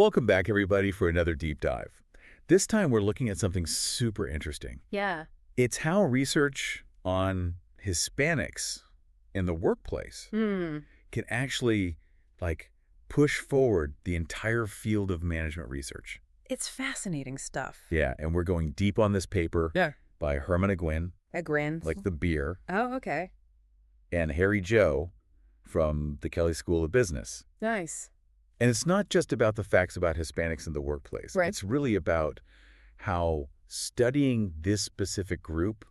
Welcome back, everybody, for another deep dive. This time we're looking at something super interesting. Yeah. It's how research on Hispanics in the workplace can actually, push forward the entire field of management research. It's fascinating stuff. Yeah, and we're going deep on this paper by Herman Agwin, Agwin. like the beer, Oh, okay. and Harry Joe from the Kelley School of Business. Nice. And it's not just about the facts about Hispanics in the workplace. Right. It's really about how studying this specific group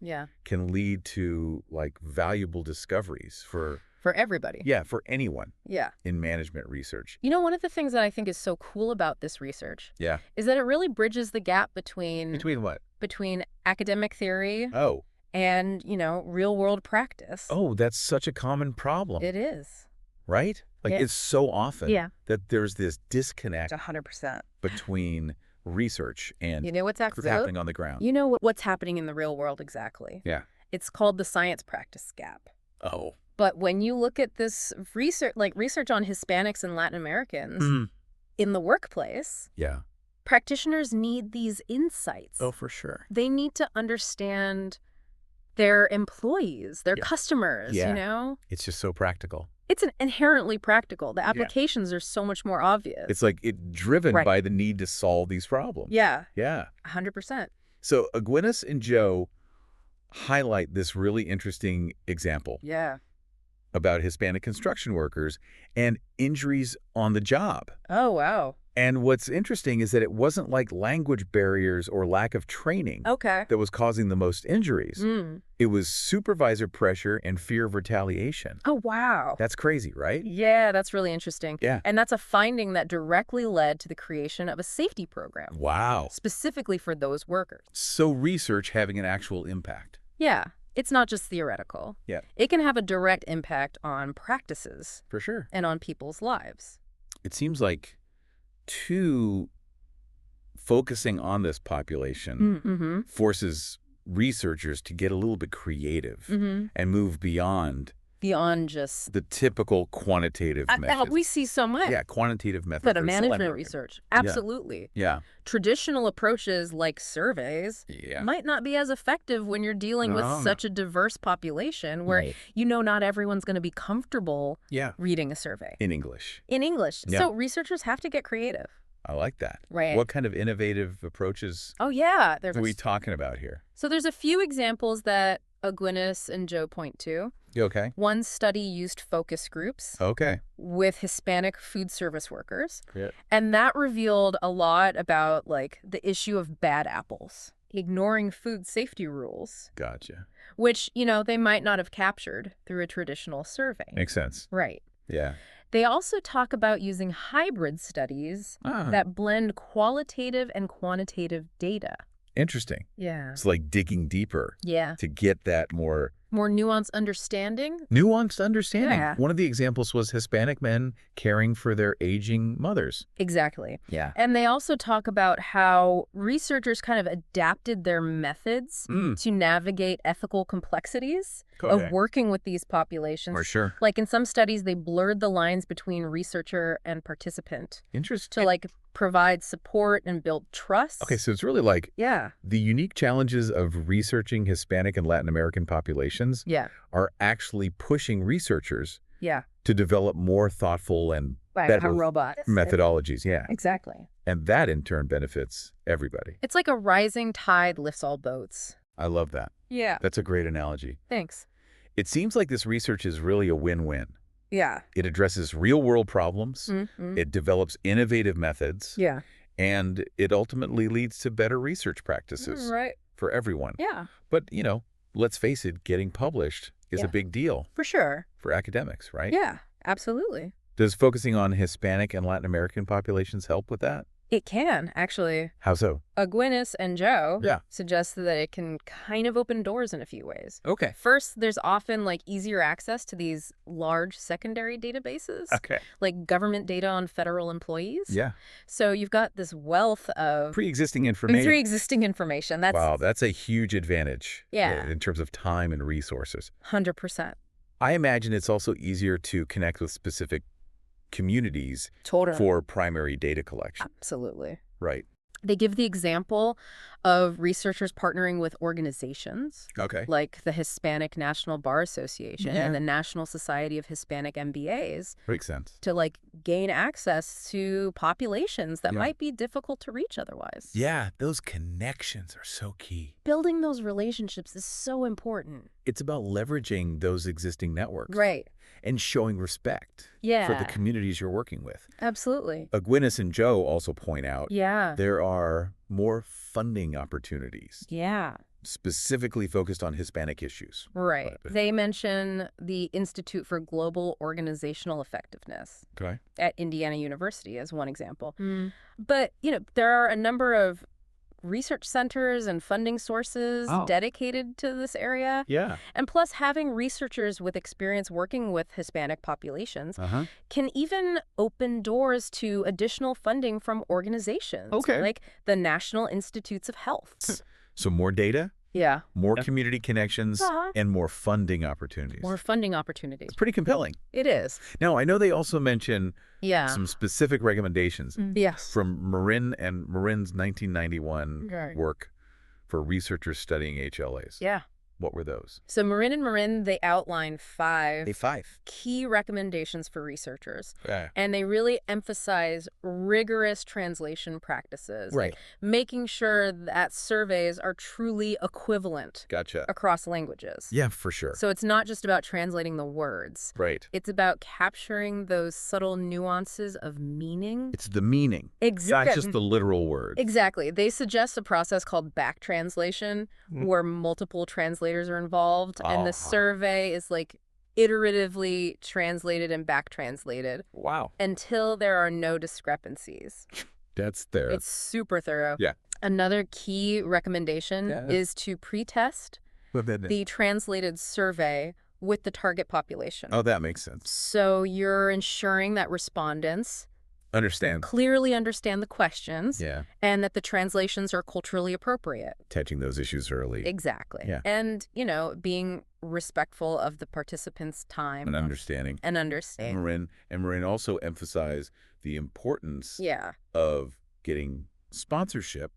can lead to, valuable discoveries for everybody. Yeah, for anyone. Yeah. In management research. You know, one of the things that I think is so cool about this research is that it really bridges the gap between... Between what? Between academic theory Oh. and, real-world practice. Oh, that's such a common problem. It is. Right? It's so often that there's this disconnect 100%. between research and what's happening on the ground. You know what's happening in the real world exactly. Yeah. It's called the science practice gap. Oh. But when you look at this research, research on Hispanics and Latin Americans in the workplace, practitioners need these insights. Oh, for sure. They need to understand their employees, their customers, It's just so practical. It's inherently practical. The applications are so much more obvious. It's driven by the need to solve these problems. Yeah. Yeah. 100%. So Agwinus and Joe highlight this really interesting example. Yeah. About Hispanic construction workers and injuries on the job. Oh, wow. And what's interesting is that it wasn't like language barriers or lack of training that was causing the most injuries. It was supervisor pressure and fear of retaliation. Oh, wow. That's crazy, right? Yeah, that's really interesting. Yeah. And that's a finding that directly led to the creation of a safety program. Wow. Specifically for those workers. So research having an actual impact. Yeah. It's not just theoretical. Yeah. It can have a direct impact on practices. For sure. And on people's lives. It seems like focusing on this population forces researchers to get a little bit creative and move beyond just the typical quantitative methods. We see so much. Yeah, quantitative methods. But management research. Absolutely. Yeah. Traditional approaches like surveys might not be as effective when you're dealing with such a diverse population where, not everyone's going to be comfortable reading a survey. In English. Yeah. So researchers have to get creative. I like that. Right. What kind of innovative approaches are we talking about here? So there's a few examples that Agwinus and Joe point to. Okay. One study used focus groups with Hispanic food service workers. Great. And that revealed a lot about the issue of bad apples, ignoring food safety rules. Gotcha. Which, they might not have captured through a traditional survey. Makes sense. Right. Yeah. They also talk about using hybrid studies that blend qualitative and quantitative data. Interesting. Yeah. It's like digging deeper. Yeah. To get that more nuanced understanding. Yeah. One of the examples was Hispanic men caring for their aging mothers. Exactly. Yeah. And they also talk about how researchers kind of adapted their methods to navigate ethical complexities of working with these populations. For sure. In some studies, they blurred the lines between researcher and participant. Interesting. To provide support and build trust. Okay, so it's really the unique challenges of researching Hispanic and Latin American populations are actually pushing researchers to develop more thoughtful and better methodologies. Yeah. Exactly. And that in turn benefits everybody. It's like a rising tide lifts all boats. I love that. Yeah. That's a great analogy. Thanks. It seems like this research is really a win-win. Yeah. It addresses real-world problems. It develops innovative methods. Yeah. And it ultimately leads to better research practices for everyone. Yeah. But, let's face it, getting published is a big deal. For sure. For academics, right? Yeah, absolutely. Does focusing on Hispanic and Latin American populations help with that? It can, actually. How so? Agwinus and Joe suggest that it can kind of open doors in a few ways. Okay. First, there's often easier access to these large secondary databases. Okay. Like government data on federal employees. Yeah. So you've got this wealth of pre-existing information. Wow, that's a huge advantage. Yeah. In terms of time and resources. 100%. I imagine it's also easier to connect with specific communities for primary data collection. Absolutely. Right. They give the example of researchers partnering with organizations like the Hispanic National Bar Association and the National Society of Hispanic MBAs. Makes sense. To gain access to populations that might be difficult to reach otherwise. Yeah, those connections are so key. Building those relationships is so important. It's about leveraging those existing networks. Right. And showing respect for the communities you're working with. Absolutely. Gwyneth and Joe also point out there are more funding opportunities. Yeah. Specifically focused on Hispanic issues. Right. They mention the Institute for Global Organizational Effectiveness at Indiana University as one example. But, there are a number of research centers and funding sources dedicated to this area. Yeah. And plus, having researchers with experience working with Hispanic populations can even open doors to additional funding from organizations like the National Institutes of Health. So more data? Yeah. More community connections and more funding opportunities. More funding opportunities. It's pretty compelling. It is. Now, I know they also mention some specific recommendations from Marin and Marin's 1991 work for researchers studying HLAs. Yeah. What were those? So Marin and Marin, they outline five key recommendations for researchers. And they really emphasize rigorous translation practices. Right. Like making sure that surveys are truly equivalent across languages. Yeah, for sure. So it's not just about translating the words. Right. It's about capturing those subtle nuances of meaning. It's the meaning. Exactly. Not just the literal word. Exactly. They suggest a process called back translation, where multiple translators are involved, and the survey is iteratively translated and back translated. Wow. Until there are no discrepancies. That's thorough. It's super thorough. Yeah. Another key recommendation is to pre-test the translated survey with the target population. Oh, that makes sense. So you're ensuring that respondents clearly understand the questions and that the translations are culturally appropriate. Catching those issues early. Exactly. Yeah. And, being respectful of the participants' time. And understanding. Marin also emphasized the importance of getting sponsorship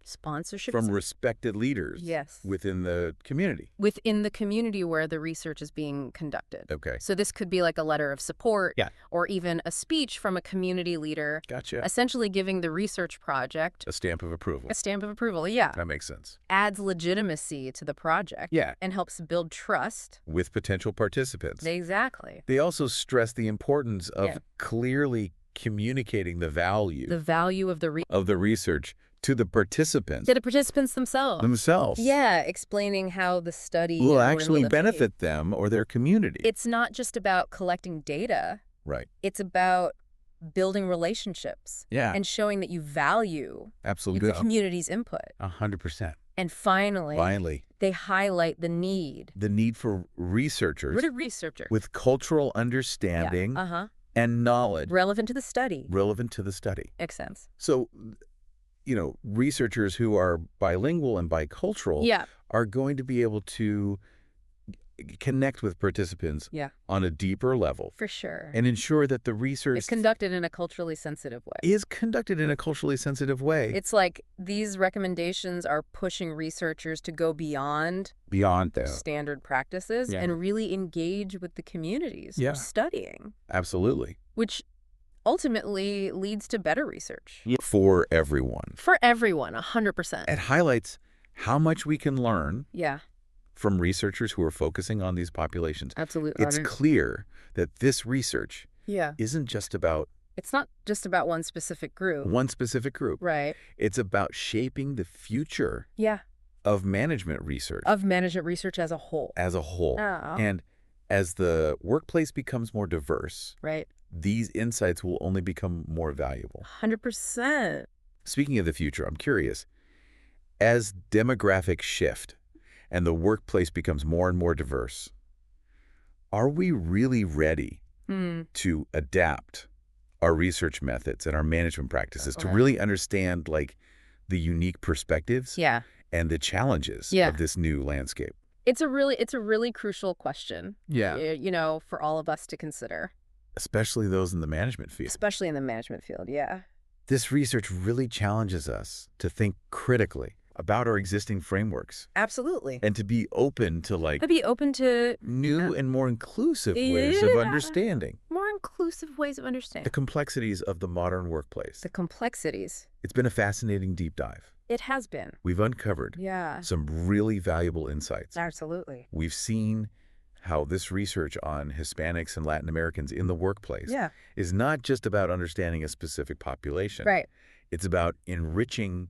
from respected leaders within the community. Within the community where the research is being conducted. Okay. So this could be like a letter of support or even a speech from a community leader. Gotcha. Essentially giving the research project a stamp of approval. A stamp of approval, yeah. That makes sense. Adds legitimacy to the project and helps build trust with potential participants. Exactly. They also stress the importance of clearly communicating the value of the research to the participants. To the participants themselves. Yeah, explaining how the study will actually benefit them or their community. It's not just about collecting data. Right. It's about building relationships. Yeah. And showing that you value the community's input. 100%. And finally, they highlight the need. The need for researchers. What a researcher. With cultural understanding and knowledge. Relevant to the study. Makes sense. So, researchers who are bilingual and bicultural are going to be able to connect with participants on a deeper level. For sure. And ensure that the research is conducted in a culturally sensitive way. It's like these recommendations are pushing researchers to go beyond their standard practices and really engage with the communities studying. Absolutely. Which ultimately leads to better research. For everyone. 100%. It highlights how much we can learn from researchers who are focusing on these populations. Absolutely. It's clear that this research isn't just about... It's not just about one specific group. Right. It's about shaping the future of management research. As a whole. Oh. And as the workplace becomes more diverse... Right. These insights will only become more valuable. 100%. Speaking of the future, I'm curious, as demographics shift and the workplace becomes more and more diverse, are we really ready to adapt our research methods and our management practices to really understand the unique perspectives and the challenges of this new landscape? It's a really crucial question. Yeah. For all of us to consider. especially those in the management field. Especially in the management field, yeah. This research really challenges us to think critically about our existing frameworks. Absolutely. And to be open to new and more inclusive ways of understanding. More inclusive ways of understanding. The complexities of the modern workplace. The complexities. It's been a fascinating deep dive. It has been. We've uncovered some really valuable insights. Absolutely. We've seen how this research on Hispanics and Latin Americans in the workplace is not just about understanding a specific population. Right. It's about enriching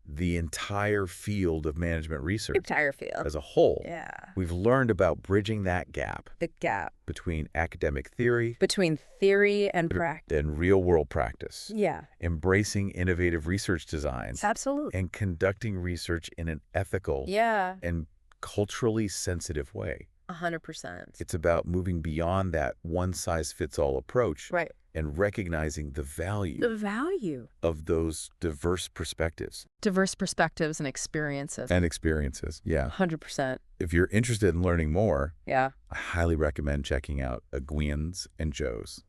the entire field of management research. As a whole. Yeah. We've learned about bridging that gap. The gap. Between academic theory. Between theory and practice. And real-world practice. Yeah. Embracing innovative research designs. Absolutely. And conducting research in an ethical and culturally sensitive way. 100%. It's about moving beyond that one-size-fits-all approach. Right. And recognizing the value of those diverse perspectives. Diverse perspectives and experiences. Yeah. 100%. If you're interested in learning more, I highly recommend checking out Aguin's and Joe's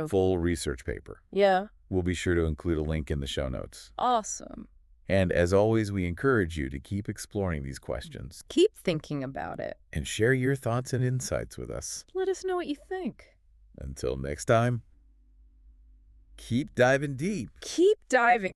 full research paper. Yeah. We'll be sure to include a link in the show notes. Awesome. And as always, we encourage you to keep exploring these questions. Keep thinking about it. And share your thoughts and insights with us. Let us know what you think. Until next time. Keep diving deep. Keep diving.